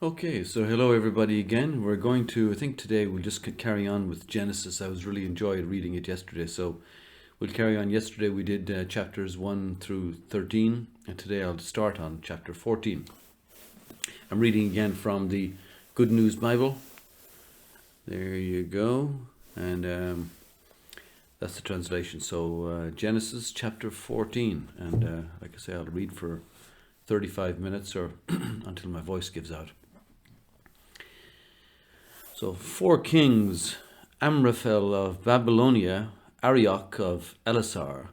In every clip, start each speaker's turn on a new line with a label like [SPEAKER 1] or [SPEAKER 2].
[SPEAKER 1] Okay, so hello everybody again. We're going to, I think today we'll just carry on with Genesis. I was really enjoyed reading it yesterday, so we'll carry on. Yesterday we did chapters 1 through 13, and today I'll start on chapter 14. I'm reading again from the Good News Bible. There you go, and that's the translation. So Genesis chapter 14, and like I say, I'll read for 35 minutes or until my voice gives out. So 4 kings, Amraphel of Babylonia, Arioch of Elasar,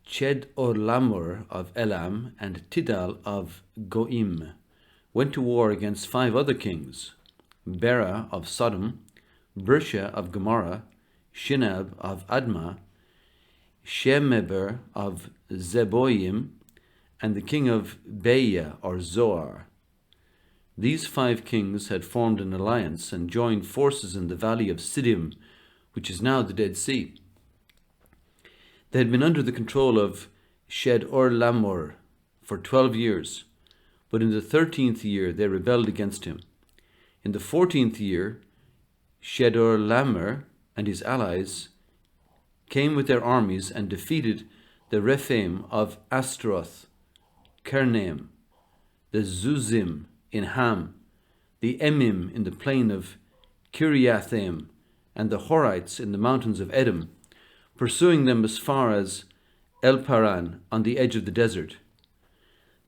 [SPEAKER 1] Chedorlaomer of Elam, and Tidal of Goim, went to war against 5 other kings, Bera of Sodom, Birsha of Gomorrah, Shinab of Admah, Shemeber of Zeboim, and the king of Beiah or Zoar. These 5 kings had formed an alliance and joined forces in the valley of Siddim, which is now the Dead Sea. They had been under the control of Chedorlaomer for 12 years, but in the 13th year they rebelled against him. In the 14th year, Chedorlaomer and his allies came with their armies and defeated the Rephaim of Astaroth, Karnaim, the Zuzim in Ham, the Emim in the plain of Kiriathaim, and the Horites in the mountains of Edom, pursuing them as far as El-Paran on the edge of the desert.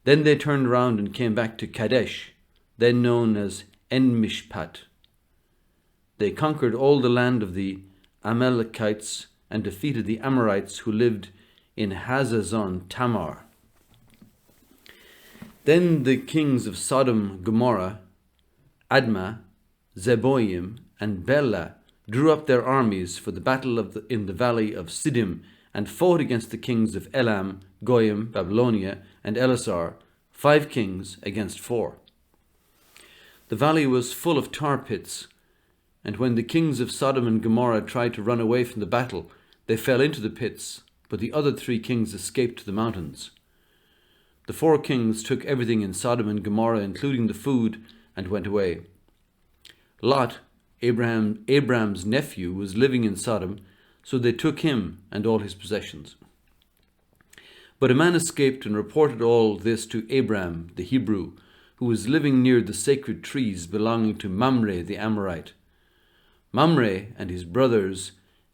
[SPEAKER 1] Then they turned round and came back to Kadesh, then known as En-Mishpat. They conquered all the land of the Amalekites and defeated the Amorites who lived in Hazazon Tamar. Then the kings of Sodom, Gomorrah, Admah, Zeboim, and Bela drew up their armies for the battle in the valley of Siddim and fought against the kings of Elam, Goyim, Babylonia, and Elasar, 5 kings against 4. The valley was full of tar pits, and when the kings of Sodom and Gomorrah tried to run away from the battle, they fell into the pits, but the other 3 kings escaped to the mountains. The 4 kings took everything in Sodom and Gomorrah, including the food, and went away. Lot, Abraham's nephew, was living in Sodom, so they took him and all his possessions. But a man escaped and reported all this to Abraham the Hebrew, who was living near the sacred trees belonging to Mamre the Amorite. Mamre and his brothers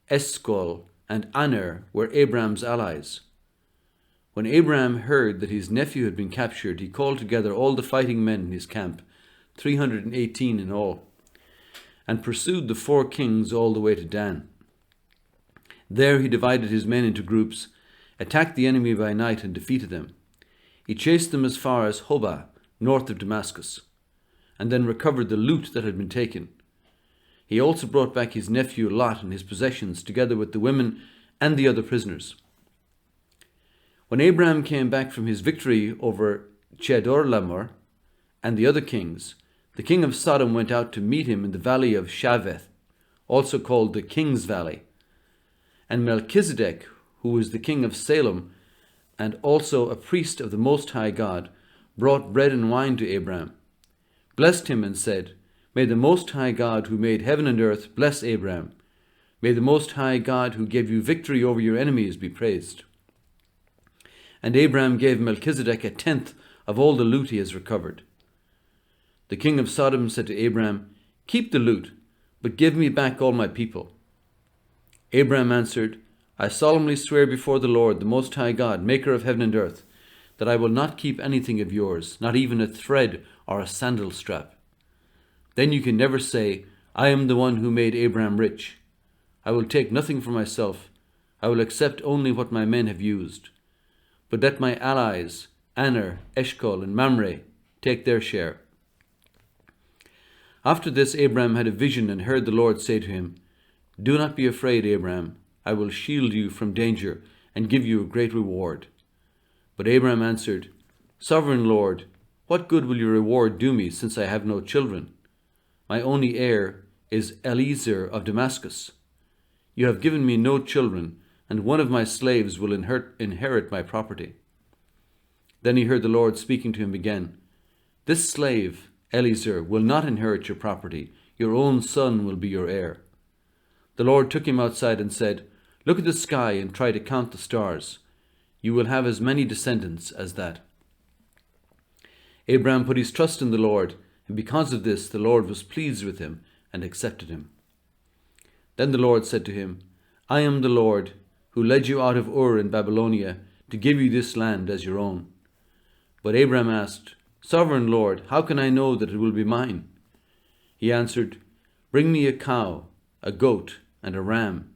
[SPEAKER 1] Eshcol and Aner were Abraham's allies. When Abraham heard that his nephew had been captured, he called together all the fighting men in his camp, 318 in all, and pursued the 4 kings all the way to Dan. There he divided his men into groups, attacked the enemy by night, and defeated them. He chased them as far as Hobah, north of Damascus, and then recovered the loot that had been taken. He also brought back his nephew Lot and his possessions, together with the women and the other prisoners. When Abraham came back from his victory over Chedorlaomer and the other kings, the king of Sodom went out to meet him in the valley of Shaveh, also called the King's Valley. And Melchizedek, who was the king of Salem and also a priest of the Most High God, brought bread and wine to Abraham, blessed him and said, "May the Most High God who made heaven and earth bless Abraham. May the Most High God who gave you victory over your enemies be praised." And Abraham gave Melchizedek 1/10 of all the loot he has recovered. The king of Sodom said to Abraham, "Keep the loot, but give me back all my people." Abraham answered, "I solemnly swear before the Lord, the Most High God, maker of heaven and earth, that I will not keep anything of yours, not even a thread or a sandal strap. Then you can never say, 'I am the one who made Abraham rich.' I will take nothing for myself. I will accept only what my men have used. But let my allies, Aner, Eshcol, and Mamre, take their share." After this, Abraham had a vision and heard the Lord say to him, "Do not be afraid, Abraham. I will shield you from danger and give you a great reward." But Abraham answered, "Sovereign Lord, what good will your reward do me, since I have no children? My only heir is Eliezer of Damascus. You have given me no children, and one of my slaves will inherit my property." Then he heard the Lord speaking to him again. "This slave, Eliezer, will not inherit your property. Your own son will be your heir." The Lord took him outside and said, "Look at the sky and try to count the stars. You will have as many descendants as that." Abraham put his trust in the Lord, and because of this the Lord was pleased with him and accepted him. Then the Lord said to him, "I am the Lord, who led you out of Ur in Babylonia to give you this land as your own." But Abraham asked, "Sovereign Lord, how can I know that it will be mine?" He answered, "Bring me a cow, a goat, and a ram,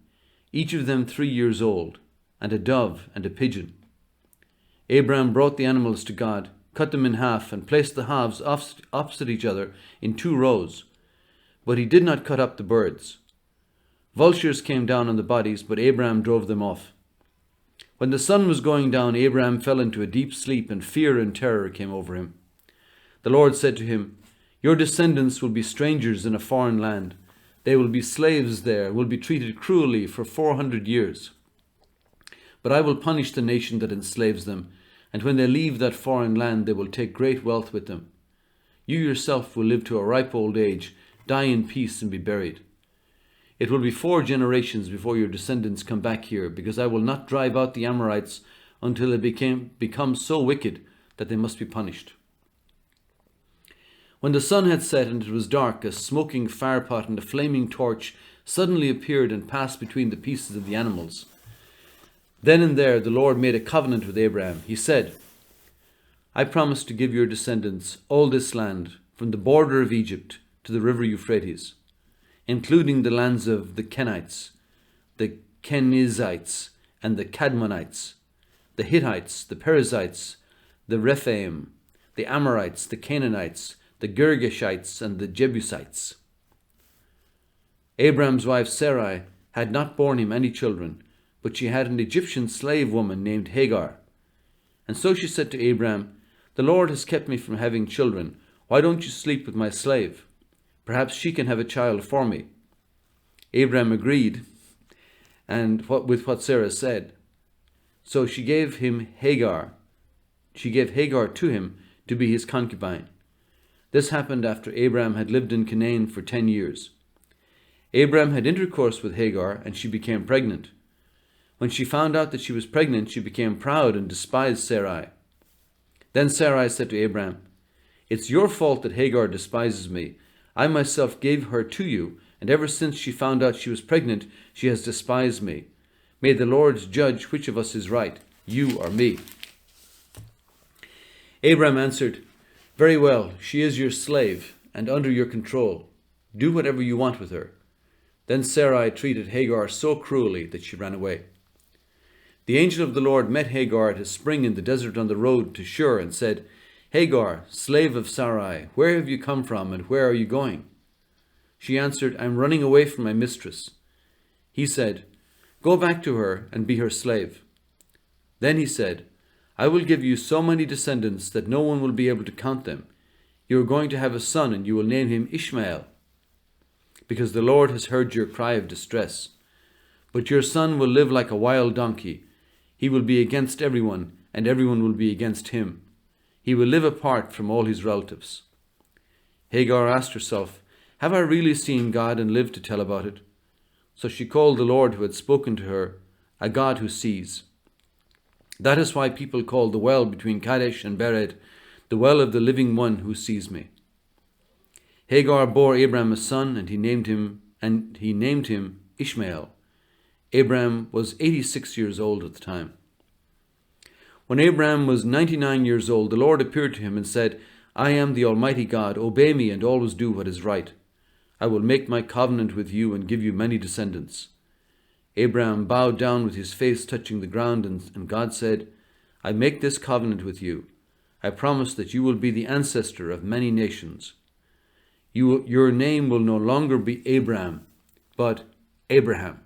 [SPEAKER 1] each of them 3 years old, and a dove and a pigeon." Abraham brought the animals to God, cut them in half, and placed the halves opposite each other in 2 rows. But he did not cut up the birds. Vultures came down on the bodies, but Abraham drove them off. When the sun was going down, Abraham fell into a deep sleep, and fear and terror came over him. The Lord said to him, "Your descendants will be strangers in a foreign land. They will be slaves there, and will be treated cruelly for 400 years. But I will punish the nation that enslaves them, and when they leave that foreign land, they will take great wealth with them. You yourself will live to a ripe old age, die in peace, and be buried. It will be 4 generations before your descendants come back here, because I will not drive out the Amorites until they become so wicked that they must be punished." When the sun had set and it was dark, a smoking firepot and a flaming torch suddenly appeared and passed between the pieces of the animals. Then and there the Lord made a covenant with Abraham. He said, "I promise to give your descendants all this land, from the border of Egypt to the river Euphrates, including the lands of the Kenites, the Kenizzites, and the Kadmonites, the Hittites, the Perizzites, the Rephaim, the Amorites, the Canaanites, the Girgashites, and the Jebusites." Abraham's wife Sarai had not borne him any children, but she had an Egyptian slave woman named Hagar. And so she said to Abraham, "The Lord has kept me from having children. Why don't you sleep with my slave? Perhaps she can have a child for me." Abraham agreed with what Sarah said. So she gave Hagar to him to be his concubine. This happened after Abraham had lived in Canaan for 10 years. Abraham had intercourse with Hagar, and she became pregnant. When she found out that she was pregnant, she became proud and despised Sarai. Then Sarai said to Abraham, "It's your fault that Hagar despises me. I myself gave her to you, and ever since she found out she was pregnant, she has despised me. May the Lord judge which of us is right, you or me." Abraham answered, "Very well, she is your slave and under your control. Do whatever you want with her." Then Sarai treated Hagar so cruelly that she ran away. The angel of the Lord met Hagar at a spring in the desert on the road to Shur and said, "Hagar, slave of Sarai, where have you come from and where are you going?" She answered, "I am running away from my mistress." He said, "Go back to her and be her slave." Then he said, "I will give you so many descendants that no one will be able to count them. You are going to have a son, and you will name him Ishmael, because the Lord has heard your cry of distress. But your son will live like a wild donkey. He will be against everyone, and everyone will be against him. He will live apart from all his relatives." Hagar asked herself, "Have I really seen God and lived to tell about it?" So she called the Lord who had spoken to her, a God who sees. That is why people call the well between Kadesh and Bered, the well of the living one who sees me. Hagar bore Abraham a son, and he named him Ishmael. Abraham was 86 years old at the time. When Abraham was 99 years old, the Lord appeared to him and said, "I am the Almighty God. Obey me and always do what is right. I will make my covenant with you and give you many descendants." Abraham bowed down with his face touching the ground, and God said, "I make this covenant with you. I promise that you will be the ancestor of many nations. Your name will no longer be Abraham, but Abraham,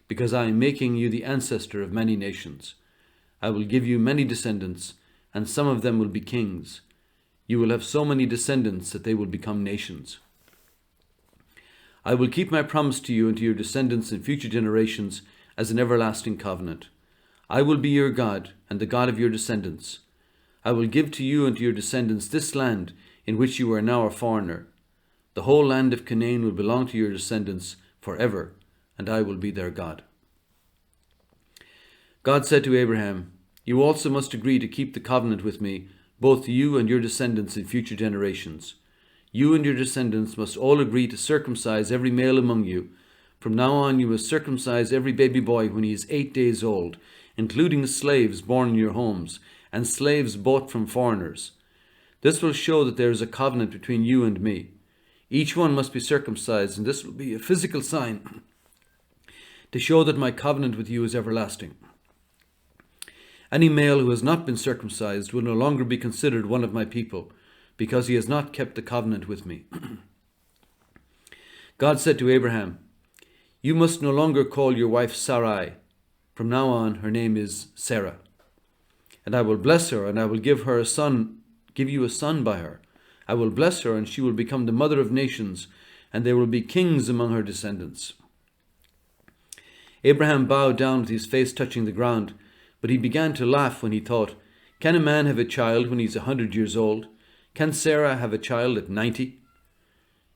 [SPEAKER 1] because I am making you the ancestor of many nations. I will give you many descendants, and some of them will be kings. You will have so many descendants that they will become nations. I will keep my promise to you and to your descendants in future generations as an everlasting covenant. I will be your God and the God of your descendants. I will give to you and to your descendants this land in which you are now a foreigner. The whole land of Canaan will belong to your descendants forever, and I will be their God." God said to Abraham, "You also must agree to keep the covenant with me, both you and your descendants in future generations. You and your descendants must all agree to circumcise every male among you. From now on you must circumcise every baby boy when he is 8 days old, including slaves born in your homes, and slaves bought from foreigners. This will show that there is a covenant between you and me. Each one must be circumcised, and this will be a physical sign to show that my covenant with you is everlasting. Any male who has not been circumcised will no longer be considered one of my people, because he has not kept the covenant with me." God said to Abraham, "You must no longer call your wife Sarai. From now on, her name is Sarah. And I will bless her, and I will give you a son by her. I will bless her, and she will become the mother of nations, and there will be kings among her descendants." Abraham bowed down with his face touching the ground, but he began to laugh when he thought, "Can a man have a child when he's 100 years old? Can Sarah have a child at 90?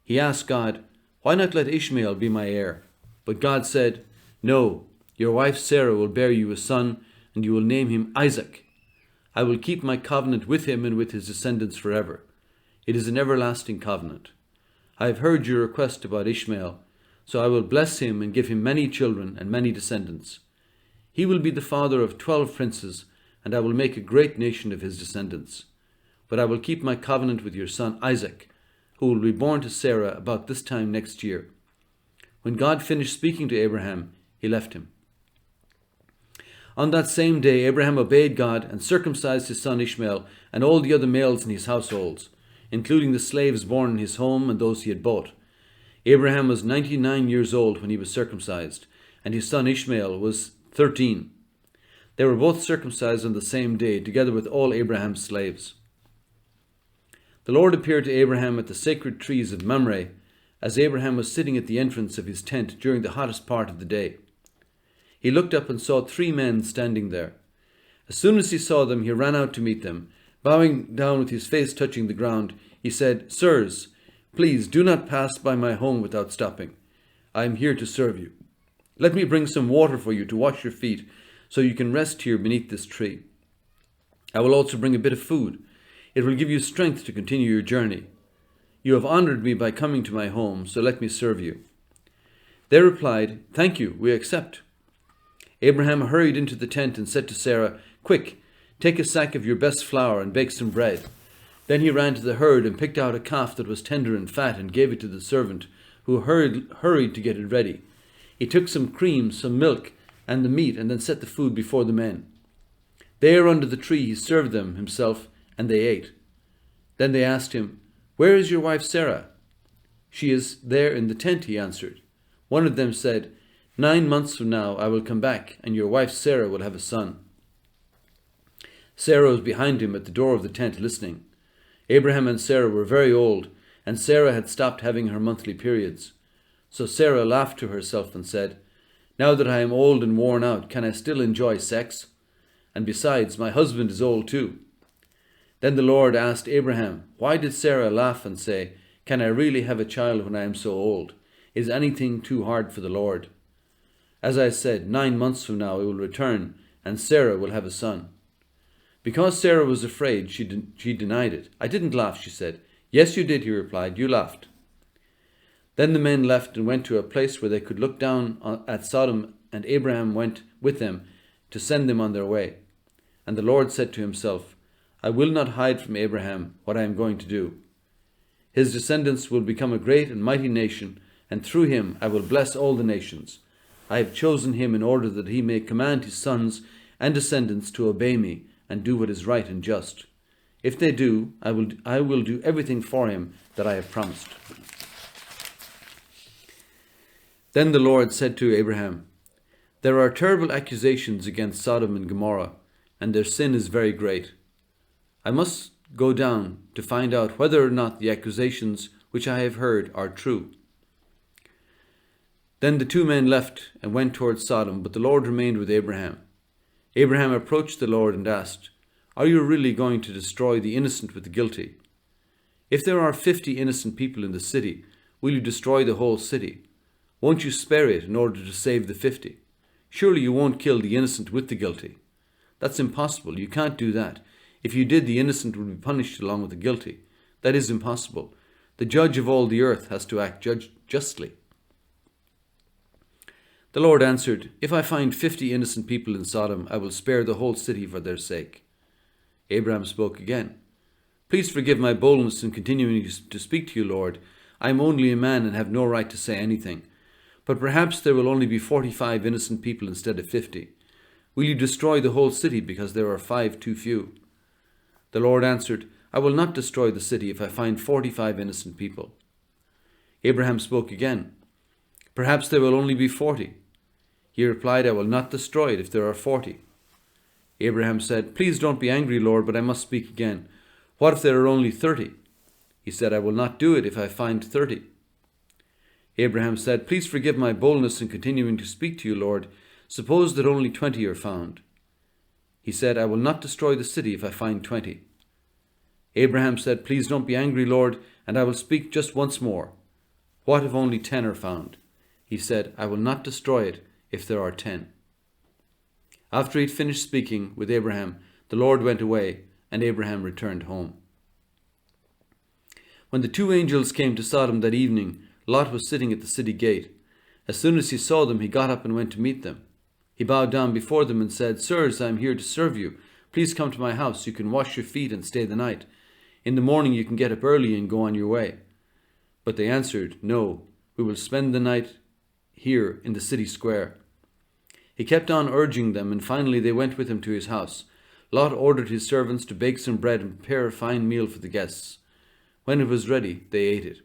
[SPEAKER 1] He asked God, "Why not let Ishmael be my heir?" But God said, "No, your wife Sarah will bear you a son, and you will name him Isaac. I will keep my covenant with him and with his descendants forever. It is an everlasting covenant. I have heard your request about Ishmael, so I will bless him and give him many children and many descendants. He will be the father of 12 princes, and I will make a great nation of his descendants. But I will keep my covenant with your son Isaac, who will be born to Sarah about this time next year." When God finished speaking to Abraham, he left him. On that same day, Abraham obeyed God and circumcised his son Ishmael and all the other males in his households, including the slaves born in his home and those he had bought. Abraham was 99 years old when he was circumcised, and his son Ishmael was 13. They were both circumcised on the same day, together with all Abraham's slaves. The Lord appeared to Abraham at the sacred trees of Mamre, as Abraham was sitting at the entrance of his tent during the hottest part of the day. He looked up and saw 3 men standing there. As soon as he saw them, he ran out to meet them. Bowing down with his face touching the ground, he said, "Sirs, please do not pass by my home without stopping. I am here to serve you. Let me bring some water for you to wash your feet, so you can rest here beneath this tree. I will also bring a bit of food. It will give you strength to continue your journey. You have honored me by coming to my home, so let me serve you." They replied, "Thank you, we accept." Abraham hurried into the tent and said to Sarah, "Quick, take a sack of your best flour and bake some bread." Then he ran to the herd and picked out a calf that was tender and fat and gave it to the servant, who hurried to get it ready. He took some cream, some milk, and the meat, and then set the food before the men. There under the tree he served them himself, and they ate. Then they asked him, "Where is your wife Sarah?" "She is there in the tent," he answered. One of them said, 9 months from now I will come back, and your wife Sarah will have a son." Sarah was behind him at the door of the tent listening. Abraham and Sarah were very old, and Sarah had stopped having her monthly periods. So Sarah laughed to herself and said, "Now that I am old and worn out, can I still enjoy sex? And besides, my husband is old too." Then the Lord asked Abraham, "Why did Sarah laugh and say, 'Can I really have a child when I am so old? Is anything too hard for the Lord?' As I said, 9 months from now I will return, and Sarah will have a son." Because Sarah was afraid, she denied it. "I didn't laugh," she said. "Yes, you did," he replied. "You laughed." Then the men left and went to a place where they could look down at Sodom, and Abraham went with them to send them on their way. And the Lord said to himself, "I will not hide from Abraham what I am going to do. His descendants will become a great and mighty nation, and through him I will bless all the nations. I have chosen him in order that he may command his sons and descendants to obey me and do what is right and just. If they do, I will do everything for him that I have promised." Then the Lord said to Abraham, "There are terrible accusations against Sodom and Gomorrah, and their sin is very great. I must go down to find out whether or not the accusations which I have heard are true." Then the 2 men left and went towards Sodom, but the Lord remained with Abraham. Abraham approached the Lord and asked, "Are you really going to destroy the innocent with the guilty?" If there are 50 innocent people in the city, will you destroy the whole city? Won't you spare it in order to save the 50? Surely you won't kill the innocent with the guilty. That's impossible. You can't do that. If you did, the innocent would be punished along with the guilty. That is impossible. The judge of all the earth has to act justly. The Lord answered, If I find 50 innocent people in Sodom, I will spare the whole city for their sake. Abraham spoke again. Please forgive my boldness in continuing to speak to you, Lord. I am only a man and have no right to say anything. But perhaps there will only be 45 innocent people instead of 50. Will you destroy the whole city because there are 5 too few? The Lord answered, I will not destroy the city if I find 45 innocent people. Abraham spoke again. Perhaps there will only be 40. He replied, I will not destroy it if there are 40. Abraham said, Please don't be angry, Lord, but I must speak again. What if there are only 30? He said, I will not do it if I find 30. Abraham said, Please forgive my boldness in continuing to speak to you, Lord. Suppose that only 20 are found. He said, I will not destroy the city if I find 20. Abraham said, Please don't be angry, Lord, and I will speak just once more. What if only 10 are found? He said, I will not destroy it if there are 10. After he had finished speaking with Abraham, the Lord went away, and Abraham returned home. When the 2 angels came to Sodom that evening, Lot was sitting at the city gate. As soon as he saw them, he got up and went to meet them. He bowed down before them and said, Sirs, I am here to serve you. Please come to my house. You can wash your feet and stay the night. In the morning you can get up early and go on your way. But they answered, No, we will spend the night here in the city square. He kept on urging them, and finally they went with him to his house. Lot ordered his servants to bake some bread and prepare a fine meal for the guests. When it was ready, they ate it.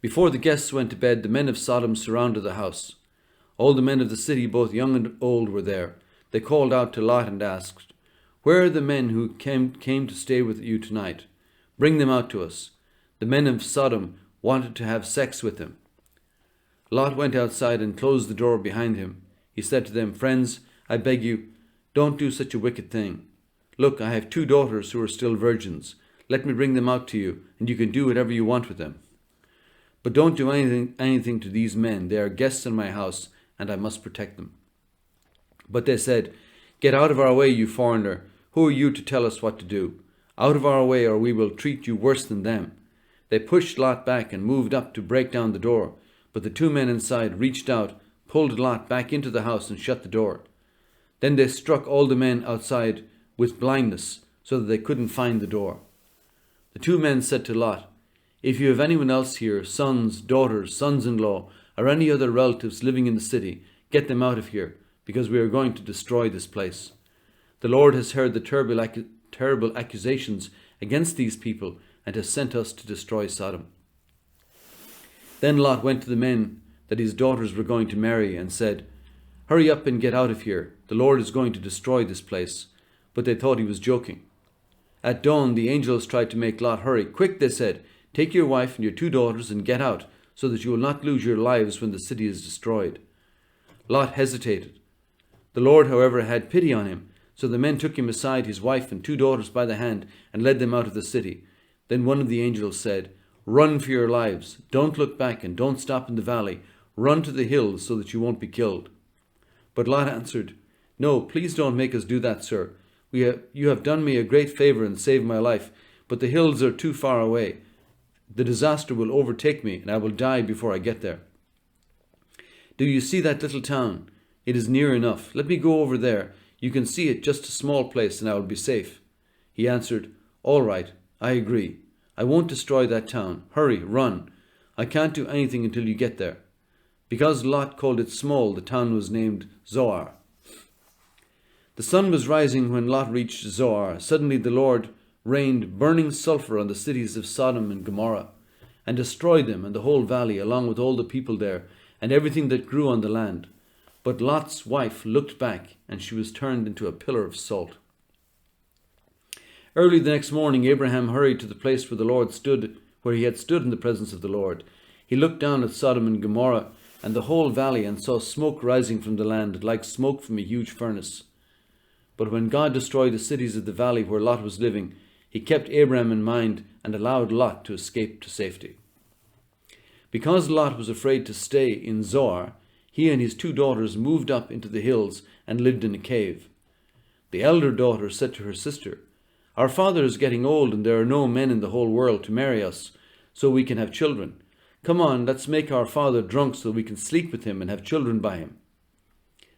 [SPEAKER 1] Before the guests went to bed, the men of Sodom surrounded the house. All the men of the city, both young and old, were there. They called out to Lot and asked, Where are the men who came to stay with you tonight? Bring them out to us. The men of Sodom wanted to have sex with him. Lot went outside and closed the door behind him. He said to them, Friends, I beg you, don't do such a wicked thing. Look, I have 2 daughters who are still virgins. Let me bring them out to you, and you can do whatever you want with them. But don't do anything to these men. They are guests in my house, and I must protect them. But they said, Get out of our way, you foreigner. Who are you to tell us what to do? Out of our way, or we will treat you worse than them. They pushed Lot back and moved up to break down the door. But the 2 men inside reached out, pulled Lot back into the house and shut the door. Then they struck all the men outside with blindness, so that they couldn't find the door. The 2 men said to Lot, If you have anyone else here, sons, daughters, sons-in-law, or any other relatives living in the city, get them out of here, because we are going to destroy this place. The Lord has heard the terrible accusations against these people and has sent us to destroy Sodom. Then Lot went to the men that his daughters were going to marry and said, Hurry up and get out of here. The Lord is going to destroy this place. But they thought he was joking. At dawn, the angels tried to make Lot hurry. Quick, they said, take your wife and your 2 daughters and get out, so that you will not lose your lives when the city is destroyed. Lot hesitated. The Lord, however, had pity on him. So the men took him aside, his wife and 2 daughters by the hand, and led them out of the city. Then one of the angels said, Run for your lives. Don't look back and don't stop in the valley. Run to the hills so that you won't be killed. But Lot answered, No, please don't make us do that, sir. You have done me a great favor and saved my life, but the hills are too far away. The disaster will overtake me, and I will die before I get there. Do you see that little town? It is near enough. Let me go over there. You can see it, just a small place, and I will be safe. He answered, All right, I agree. I won't destroy that town. Hurry, run. I can't do anything until you get there. Because Lot called it small, the town was named Zoar. The sun was rising when Lot reached Zoar. Suddenly the Lord rained burning sulfur on the cities of Sodom and Gomorrah, and destroyed them and the whole valley, along with all the people there, and everything that grew on the land. But Lot's wife looked back, and she was turned into a pillar of salt. Early the next morning, Abraham hurried to the place where the Lord stood, where he had stood in the presence of the Lord. He looked down at Sodom and Gomorrah and the whole valley, and saw smoke rising from the land, like smoke from a huge furnace. But when God destroyed the cities of the valley where Lot was living, he kept Abraham in mind and allowed Lot to escape to safety. Because Lot was afraid to stay in Zoar, he and his 2 daughters moved up into the hills and lived in a cave. The elder daughter said to her sister, "Our father is getting old and there are no men in the whole world to marry us, so we can have children. Come on, let's make our father drunk so we can sleep with him and have children by him."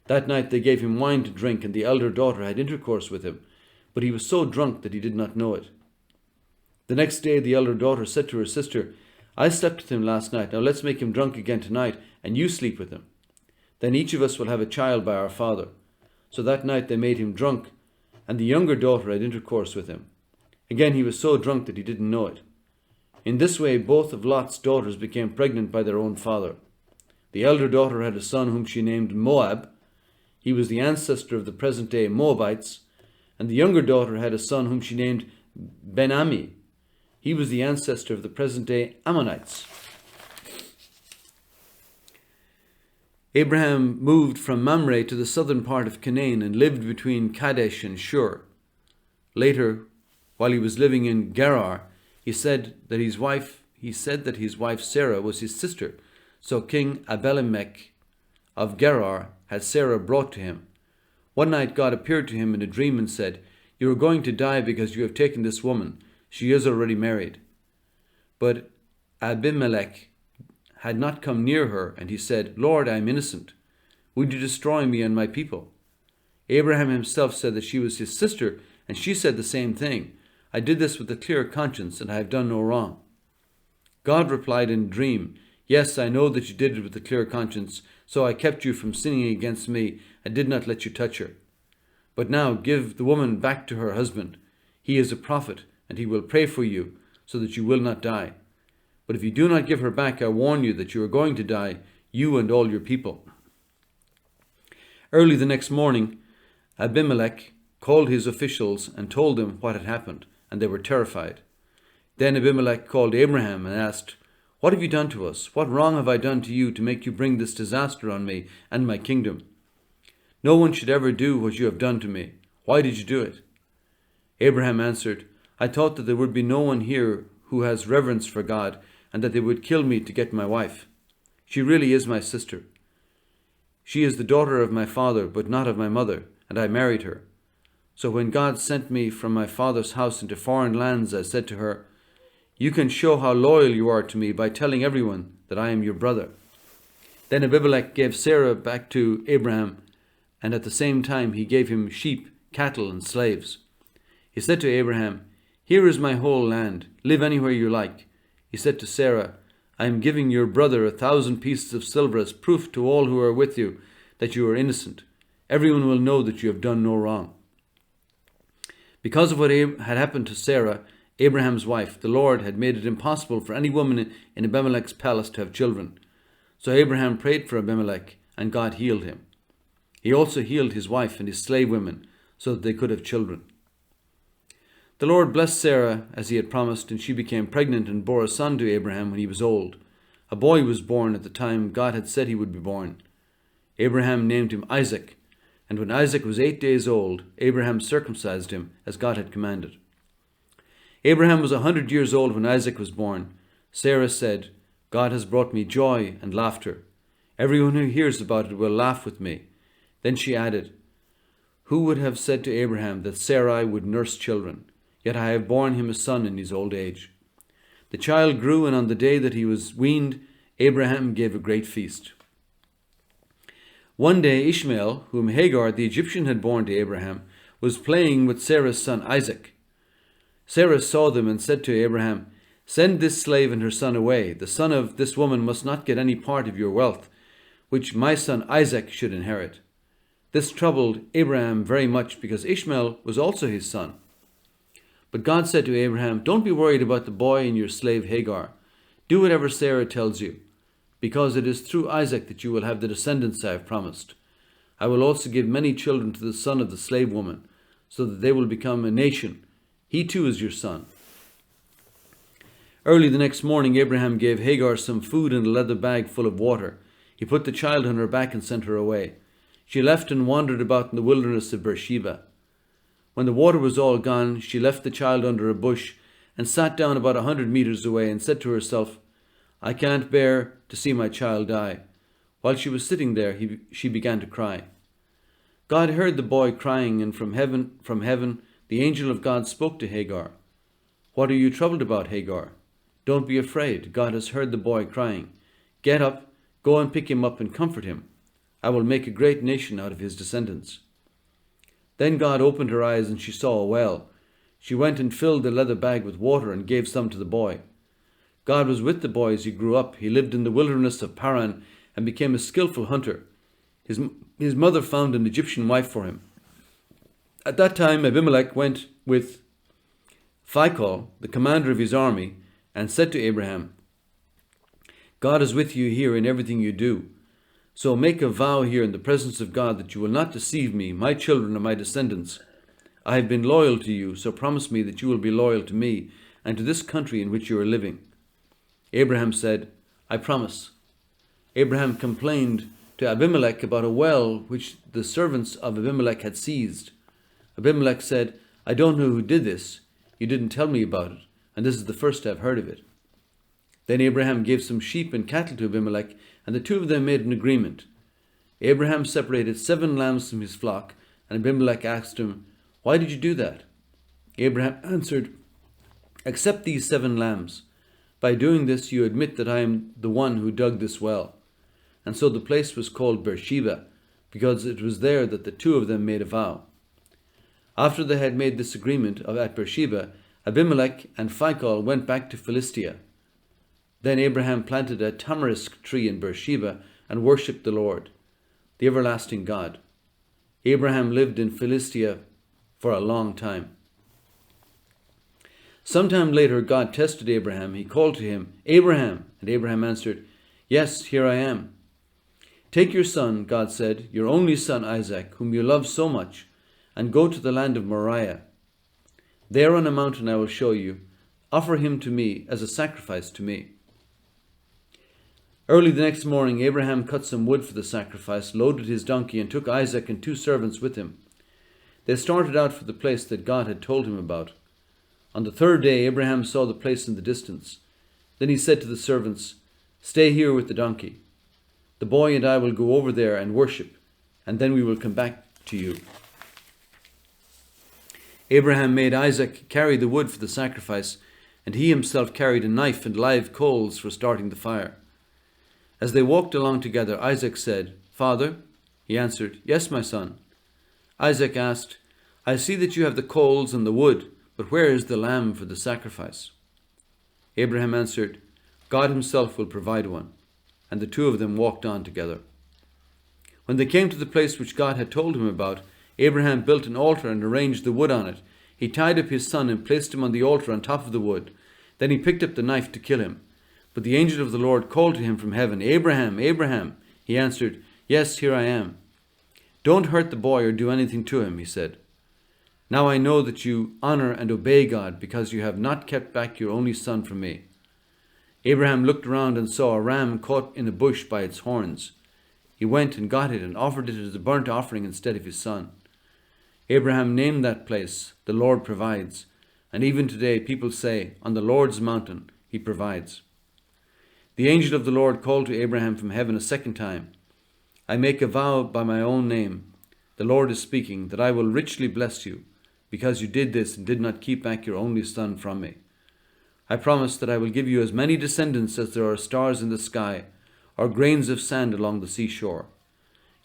[SPEAKER 1] That night they gave him wine to drink, and the elder daughter had intercourse with him, but he was so drunk that he did not know it. The next day the elder daughter said to her sister, "I slept with him last night, now let's make him drunk again tonight, and you sleep with him. Then each of us will have a child by our father." So that night they made him drunk, and the younger daughter had intercourse with him. Again he was so drunk that he didn't know it. In this way both of Lot's daughters became pregnant by their own father. The elder daughter had a son whom she named Moab. He was the ancestor of the present-day Moabites. And the younger daughter had a son whom she named Ben-Ammi. He was the ancestor of the present-day Ammonites. Abraham moved from Mamre to the southern part of Canaan and lived between Kadesh and Shur. Later, while he was living in Gerar, he said that his wife Sarah was his sister. So King Abimelech of Gerar had Sarah brought to him. One night God appeared to him in a dream and said, "You are going to die because you have taken this woman. She is already married." But Abimelech had not come near her, and he said, "Lord, I am innocent. Would you destroy me and my people?" Abraham himself said that she was his sister, and she said the same thing. "I did this with a clear conscience, and I have done no wrong." God replied in a dream, "Yes, I know that you did it with a clear conscience, so I kept you from sinning against me and did not let you touch her. But now give the woman back to her husband. He is a prophet, and he will pray for you, so that you will not die. But if you do not give her back, I warn you that you are going to die, you and all your people." Early the next morning, Abimelech called his officials and told them what had happened, and they were terrified. Then Abimelech called Abraham and asked, "What have you done to us? What wrong have I done to you to make you bring this disaster on me and my kingdom? No one should ever do what you have done to me. Why did you do it?" Abraham answered, "I thought that there would be no one here who has reverence for God, and that they would kill me to get my wife. She really is my sister. She is the daughter of my father, but not of my mother, and I married her. So when God sent me from my father's house into foreign lands, I said to her, 'You can show how loyal you are to me by telling everyone that I am your brother.'" Then Abimelech gave Sarah back to Abraham, and at the same time he gave him sheep, cattle, and slaves. He said to Abraham, "Here is my whole land. Live anywhere you like." He said to Sarah, "I am giving your brother 1,000 pieces of silver as proof to all who are with you that you are innocent. Everyone will know that you have done no wrong." Because of what had happened to Sarah, Abraham's wife, the Lord had made it impossible for any woman in Abimelech's palace to have children. So Abraham prayed for Abimelech, and God healed him. He also healed his wife and his slave women so that they could have children. The Lord blessed Sarah as he had promised, and she became pregnant and bore a son to Abraham when he was old. A boy was born at the time God had said he would be born. Abraham named him Isaac, and when Isaac was 8 days old, Abraham circumcised him as God had commanded. Abraham was 100 years old when Isaac was born. Sarah said, "God has brought me joy and laughter. Everyone who hears about it will laugh with me." Then she added, "Who would have said to Abraham that Sarai would nurse children? Yet I have borne him a son in his old age." The child grew, and on the day that he was weaned, Abraham gave a great feast. One day Ishmael, whom Hagar the Egyptian had borne to Abraham, was playing with Sarah's son Isaac. Sarah saw them and said to Abraham, "Send this slave and her son away. The son of this woman must not get any part of your wealth, which my son Isaac should inherit." This troubled Abraham very much, because Ishmael was also his son. But God said to Abraham, "Don't be worried about the boy and your slave Hagar. Do whatever Sarah tells you, because it is through Isaac that you will have the descendants I have promised. I will also give many children to the son of the slave woman, so that they will become a nation. He too is your son." Early the next morning, Abraham gave Hagar some food and a leather bag full of water. He put the child on her back and sent her away. She left and wandered about in the wilderness of Beersheba. When the water was all gone, she left the child under a bush and sat down about 100 meters away and said to herself, I can't bear to see my child die. While she was sitting there, she began to cry. God heard the boy crying, and from heaven, the angel of God spoke to Hagar. What are you troubled about, Hagar? Don't be afraid. God has heard the boy crying. Get up, go and pick him up and comfort him. I will make a great nation out of his descendants. Then God opened her eyes, and she saw a well. She went and filled the leather bag with water and gave some to the boy. God was with the boy as he grew up. He lived in the wilderness of Paran and became a skillful hunter. His mother found an Egyptian wife for him. At that time Abimelech went with Phicol, the commander of his army, and said to Abraham, God is with you here in everything you do. So make a vow here in the presence of God that you will not deceive me, my children, or my descendants. I have been loyal to you, so promise me that you will be loyal to me and to this country in which you are living. Abraham said, I promise. Abraham complained to Abimelech about a well which the servants of Abimelech had seized. Abimelech said, I don't know who did this. You didn't tell me about it, and this is the first I've heard of it. Then Abraham gave some sheep and cattle to Abimelech, and the two of them made an agreement. Abraham separated 7 lambs from his flock, and Abimelech asked him, Why did you do that? Abraham answered, Accept these 7 lambs. By doing this, you admit that I am the one who dug this well. And so the place was called Beersheba, because it was there that the two of them made a vow. After they had made this agreement at Beersheba, Abimelech and Phicol went back to Philistia. Then Abraham planted a tamarisk tree in Beersheba and worshipped the Lord, the everlasting God. Abraham lived in Philistia for a long time. Sometime later, God tested Abraham. He called to him, Abraham, and Abraham answered, Yes, here I am. Take your son, God said, your only son Isaac, whom you love so much, and go to the land of Moriah. There on a mountain I will show you. Offer him to me as a sacrifice to me. Early the next morning, Abraham cut some wood for the sacrifice, loaded his donkey, and took Isaac and 2 servants with him. They started out for the place that God had told him about. On the 3rd day, Abraham saw the place in the distance. Then he said to the servants, Stay here with the donkey. The boy and I will go over there and worship, and then we will come back to you. Abraham made Isaac carry the wood for the sacrifice, and he himself carried a knife and live coals for starting the fire. As they walked along together, Isaac said, Father? He answered, Yes, my son. Isaac asked, I see that you have the coals and the wood, but where is the lamb for the sacrifice? Abraham answered, God himself will provide one. And the two of them walked on together. When they came to the place which God had told him about, Abraham built an altar and arranged the wood on it. He tied up his son and placed him on the altar on top of the wood. Then he picked up the knife to kill him. But the angel of the Lord called to him from heaven, Abraham, Abraham. He answered, Yes, here I am. Don't hurt the boy or do anything to him, he said. Now I know that you honor and obey God, because you have not kept back your only son from me. Abraham looked around and saw a ram caught in a bush by its horns. He went and got it and offered it as a burnt offering instead of his son. Abraham named that place, The Lord Provides. And even today people say, On the Lord's mountain he provides. The angel of the Lord called to Abraham from heaven a second time. I make a vow by my own name, the Lord is speaking, that I will richly bless you, because you did this and did not keep back your only son from me. I promise that I will give you as many descendants as there are stars in the sky, or grains of sand along the seashore.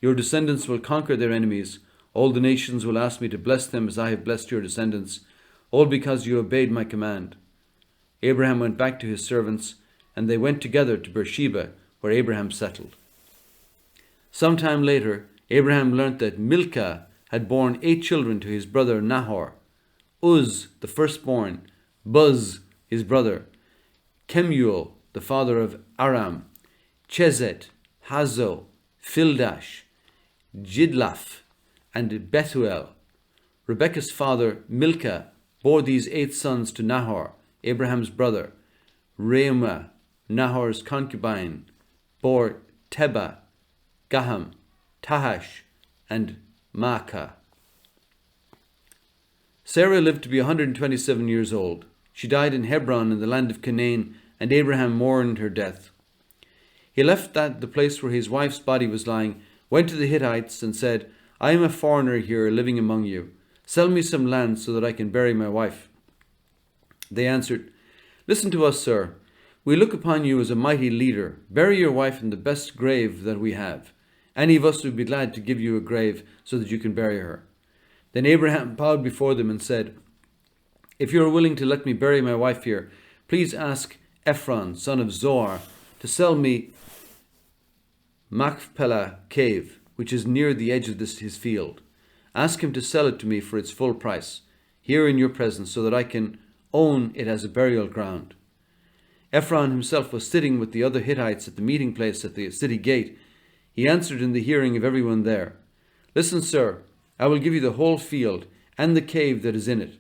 [SPEAKER 1] Your descendants will conquer their enemies. All the nations will ask me to bless them as I have blessed your descendants, all because you obeyed my command. Abraham went back to his servants, and they went together to Beersheba, where Abraham settled. Sometime later, Abraham learnt that Milcah had borne 8 children to his brother Nahor: Uz, the firstborn; Buz, his brother; Kemuel, the father of Aram; Chezet, Hazo, Fildash, Jidlaph, and Bethuel. Rebekah's father Milcah bore these 8 sons to Nahor, Abraham's brother. Reumah, Nahor's concubine, bore Teba, Gaham, Tahash, and Maacah. Sarah lived to be 127 years old. She died in Hebron in the land of Canaan, and Abraham mourned her death. He left the place where his wife's body was lying, went to the Hittites, and said, I am a foreigner here living among you. Sell me some land so that I can bury my wife. They answered, Listen to us, sir. We look upon you as a mighty leader. Bury your wife in the best grave that we have. Any of us would be glad to give you a grave so that you can bury her. Then Abraham bowed before them and said, If you are willing to let me bury my wife here, please ask Ephron, son of Zohar, to sell me Machpelah cave, which is near the edge of his field. Ask him to sell it to me for its full price, here in your presence, so that I can own it as a burial ground. Ephron himself was sitting with the other Hittites at the meeting place at the city gate. He answered in the hearing of everyone there, Listen, sir, I will give you the whole field and the cave that is in it.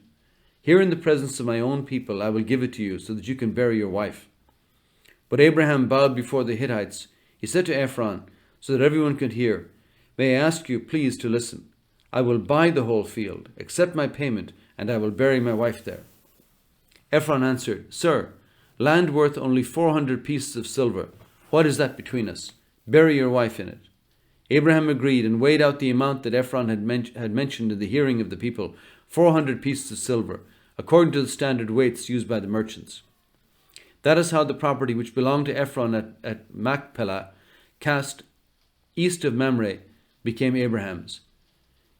[SPEAKER 1] Here in the presence of my own people I will give it to you so that you can bury your wife. But Abraham bowed before the Hittites. He said to Ephron, so that everyone could hear, May I ask you please to listen. I will buy the whole field, accept my payment, and I will bury my wife there. Ephron answered, Sir, land worth only 400 pieces of silver. What is that between us? Bury your wife in it. Abraham agreed and weighed out the amount that Ephron had mentioned in the hearing of the people, 400 pieces of silver, according to the standard weights used by the merchants. That is how the property which belonged to Ephron at Machpelah, cast east of Mamre, became Abraham's.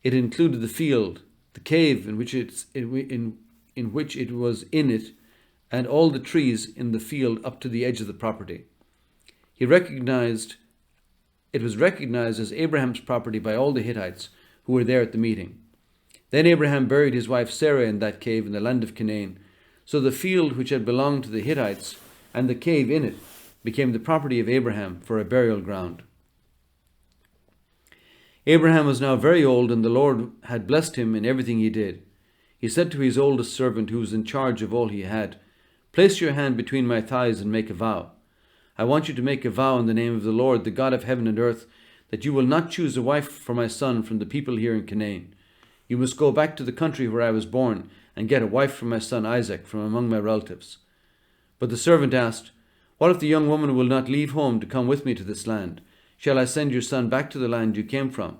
[SPEAKER 1] It included the field, the cave in which it was in it, and all the trees in the field up to the edge of the property. It was recognized as Abraham's property by all the Hittites who were there at the meeting. Then Abraham buried his wife Sarah in that cave in the land of Canaan. So the field which had belonged to the Hittites and the cave in it became the property of Abraham for a burial ground. Abraham was now very old, and the Lord had blessed him in everything he did. He said to his oldest servant, who was in charge of all he had, Place your hand between my thighs and make a vow. I want you to make a vow in the name of the Lord, the God of heaven and earth, that you will not choose a wife for my son from the people here in Canaan. You must go back to the country where I was born and get a wife for my son Isaac from among my relatives. But the servant asked, What if the young woman will not leave home to come with me to this land? Shall I send your son back to the land you came from?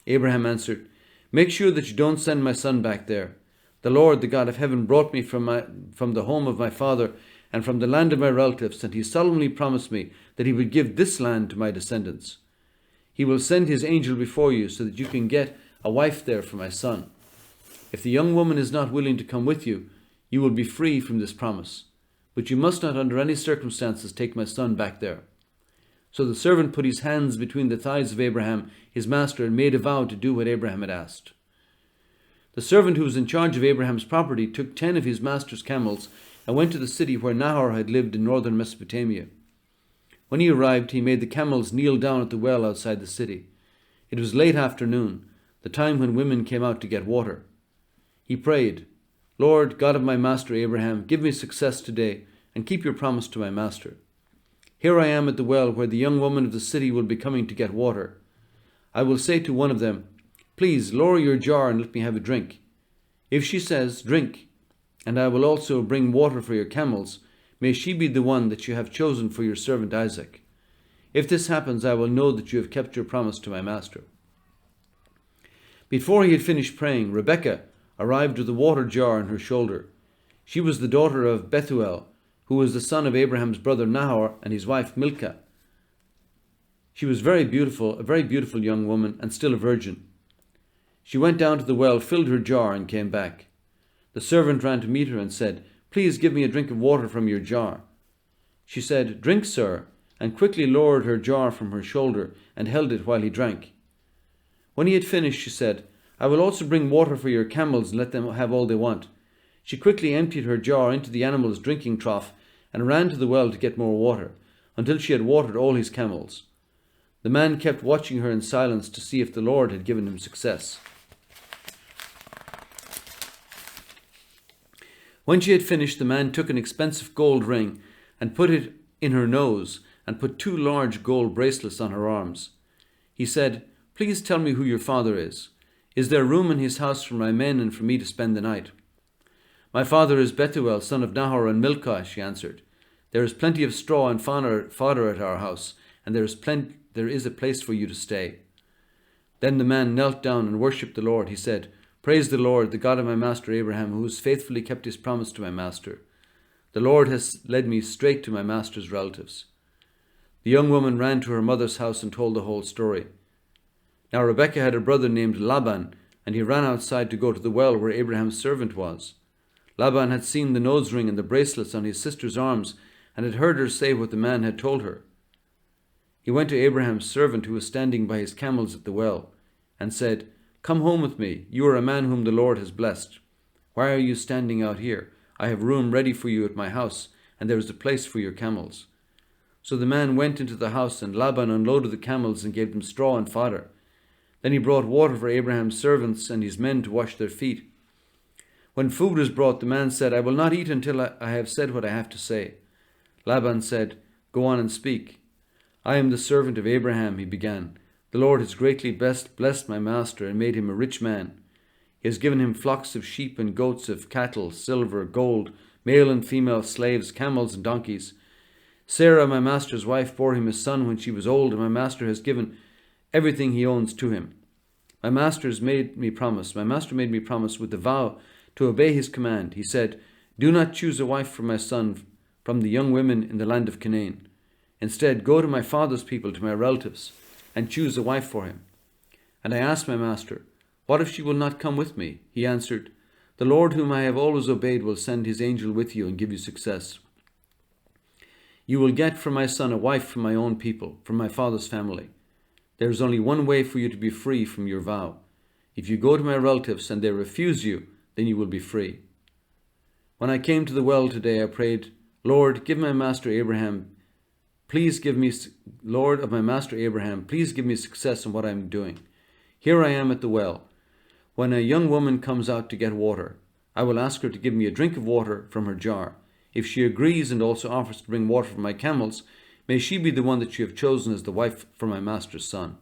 [SPEAKER 1] Abraham answered, Make sure that you don't send my son back there. The Lord, the God of heaven, brought me from the home of my father and from the land of my relatives, and he solemnly promised me that he would give this land to my descendants. He will send his angel before you so that you can get a wife there for my son. If the young woman is not willing to come with you, you will be free from this promise. But you must not under any circumstances take my son back there. So the servant put his hands between the thighs of Abraham, his master, and made a vow to do what Abraham had asked. The servant who was in charge of Abraham's property took 10 of his master's camels and went to the city where Nahor had lived in northern Mesopotamia. When he arrived, he made the camels kneel down at the well outside the city. It was late afternoon, the time when women came out to get water. He prayed, Lord, God of my master Abraham, give me success today and keep your promise to my master. Here I am at the well where the young woman of the city will be coming to get water. I will say to one of them, Please lower your jar and let me have a drink. If she says, Drink, and I will also bring water for your camels, may she be the one that you have chosen for your servant Isaac. If this happens, I will know that you have kept your promise to my master. Before he had finished praying, Rebekah arrived with a water jar on her shoulder. She was the daughter of Bethuel, who was the son of Abraham's brother Nahor and his wife Milcah. She was a very beautiful young woman, and still a virgin. She went down to the well, filled her jar, and came back. The servant ran to meet her and said, Please give me a drink of water from your jar. She said, Drink, sir, and quickly lowered her jar from her shoulder and held it while he drank. When he had finished, she said, I will also bring water for your camels and let them have all they want. She quickly emptied her jar into the animal's drinking trough and ran to the well to get more water, until she had watered all his camels. The man kept watching her in silence to see if the Lord had given him success. When she had finished, the man took an expensive gold ring and put it in her nose and put 2 large gold bracelets on her arms. He said, Please tell me who your father is. Is there room in his house for my men and for me to spend the night? My father is Bethuel, son of Nahor and Milcah, she answered. There is plenty of straw and fodder at our house, and there is a place for you to stay. Then the man knelt down and worshipped the Lord. He said, Praise the Lord, the God of my master Abraham, who has faithfully kept his promise to my master. The Lord has led me straight to my master's relatives. The young woman ran to her mother's house and told the whole story. Now Rebekah had a brother named Laban, and he ran outside to go to the well where Abraham's servant was. Laban had seen the nose ring and the bracelets on his sister's arms, and had heard her say what the man had told her. He went to Abraham's servant, who was standing by his camels at the well, and said, Come home with me. You are a man whom the Lord has blessed. Why are you standing out here? I have room ready for you at my house, and there is a place for your camels. So the man went into the house, and Laban unloaded the camels and gave them straw and fodder. Then he brought water for Abraham's servants and his men to wash their feet. When food was brought, the man said, I will not eat until I have said what I have to say. Laban said, Go on and speak. I am the servant of Abraham, he began. The Lord has greatly blessed my master and made him a rich man. He has given him flocks of sheep and goats, of cattle, silver, gold, male and female slaves, camels and donkeys. Sarah, my master's wife, bore him a son when she was old, and my master has given everything he owns to him. My master made me promise with a vow to obey his command. He said, Do not choose a wife for my son from the young women in the land of Canaan. Instead, go to my father's people, to my relatives, and choose a wife for him. And I asked my master, What if she will not come with me? He answered, The Lord whom I have always obeyed will send his angel with you and give you success. You will get for my son a wife from my own people, from my father's family. There is only one way for you to be free from your vow. If you go to my relatives and they refuse you, then you will be free. When I came to the well today, I prayed, Lord, give my master Abraham, please give me, Lord of my master Abraham, please give me success in what I am doing. Here I am at the well. When a young woman comes out to get water, I will ask her to give me a drink of water from her jar. If she agrees and also offers to bring water for my camels, may she be the one that you have chosen as the wife for my master's son.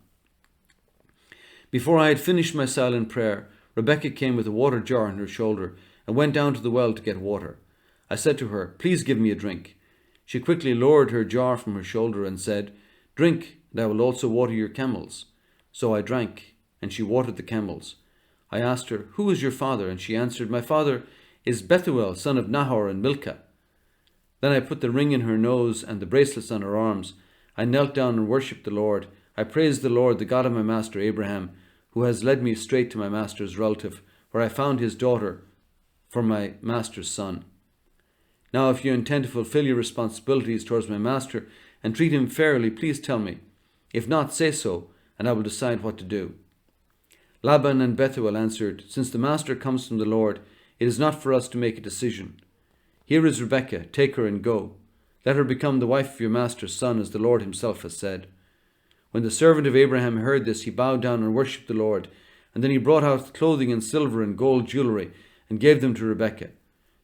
[SPEAKER 1] Before I had finished my silent prayer, Rebekah came with a water jar on her shoulder and went down to the well to get water. I said to her, Please give me a drink. She quickly lowered her jar from her shoulder and said, Drink, and I will also water your camels. So I drank, and she watered the camels. I asked her, Who is your father? And she answered, My father is Bethuel, son of Nahor and Milcah. Then I put the ring in her nose and the bracelets on her arms. I knelt down and worshipped the Lord. I praised the Lord, the God of my master Abraham, who has led me straight to my master's relative, where I found his daughter for my master's son. Now if you intend to fulfill your responsibilities towards my master and treat him fairly, please tell me. If not, say so, and I will decide what to do. Laban and Bethuel answered, Since the master comes from the Lord, it is not for us to make a decision. Here is Rebekah, take her and go. Let her become the wife of your master's son, as the Lord himself has said. When the servant of Abraham heard this, he bowed down and worshipped the Lord, and then he brought out clothing and silver and gold jewelry and gave them to Rebekah.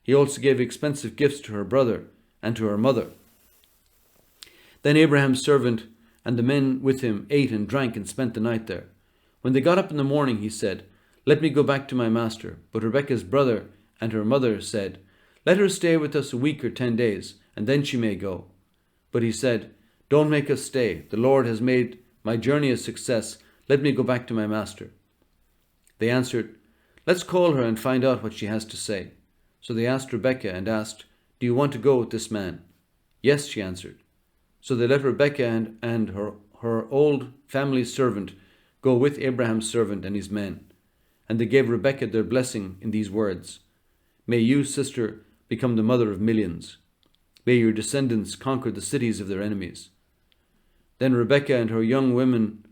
[SPEAKER 1] He also gave expensive gifts to her brother and to her mother. Then Abraham's servant and the men with him ate and drank and spent the night there. When they got up in the morning, he said, Let me go back to my master. But Rebekah's brother and her mother said, Let her stay with us a week or 10 days, and then she may go. But he said, Don't make us stay. The Lord has made my journey a success. Let me go back to my master. They answered, Let's call her and find out what she has to say. So they asked Rebekah and asked, Do you want to go with this man? Yes, she answered. So they let Rebekah and her old family servant go with Abraham's servant and his men. And they gave Rebekah their blessing in these words, May you, sister, become the mother of millions. May your descendants conquer the cities of their enemies. Then Rebekah and her young women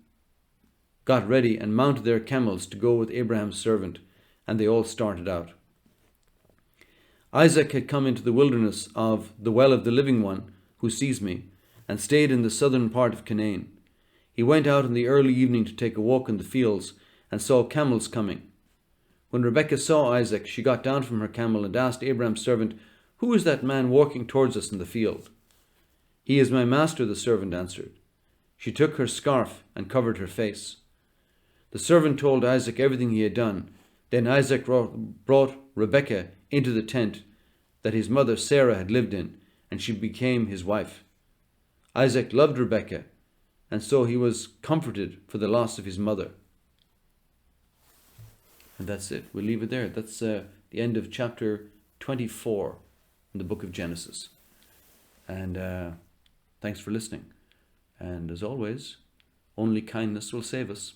[SPEAKER 1] got ready and mounted their camels to go with Abraham's servant, and they all started out. Isaac had come into the wilderness of the well of the living one, who sees me, and stayed in the southern part of Canaan. He went out in the early evening to take a walk in the fields, and saw camels coming. When Rebekah saw Isaac, she got down from her camel and asked Abraham's servant, Who is that man walking towards us in the field? He is my master, the servant answered. She took her scarf and covered her face. The servant told Isaac everything he had done. Then Isaac brought Rebekah into the tent that his mother Sarah had lived in, and she became his wife. Isaac loved Rebekah, and so he was comforted for the loss of his mother. And that's it. We'll leave it there. That's the end of chapter 24 in the book of Genesis. And thanks for listening. And as always, only kindness will save us.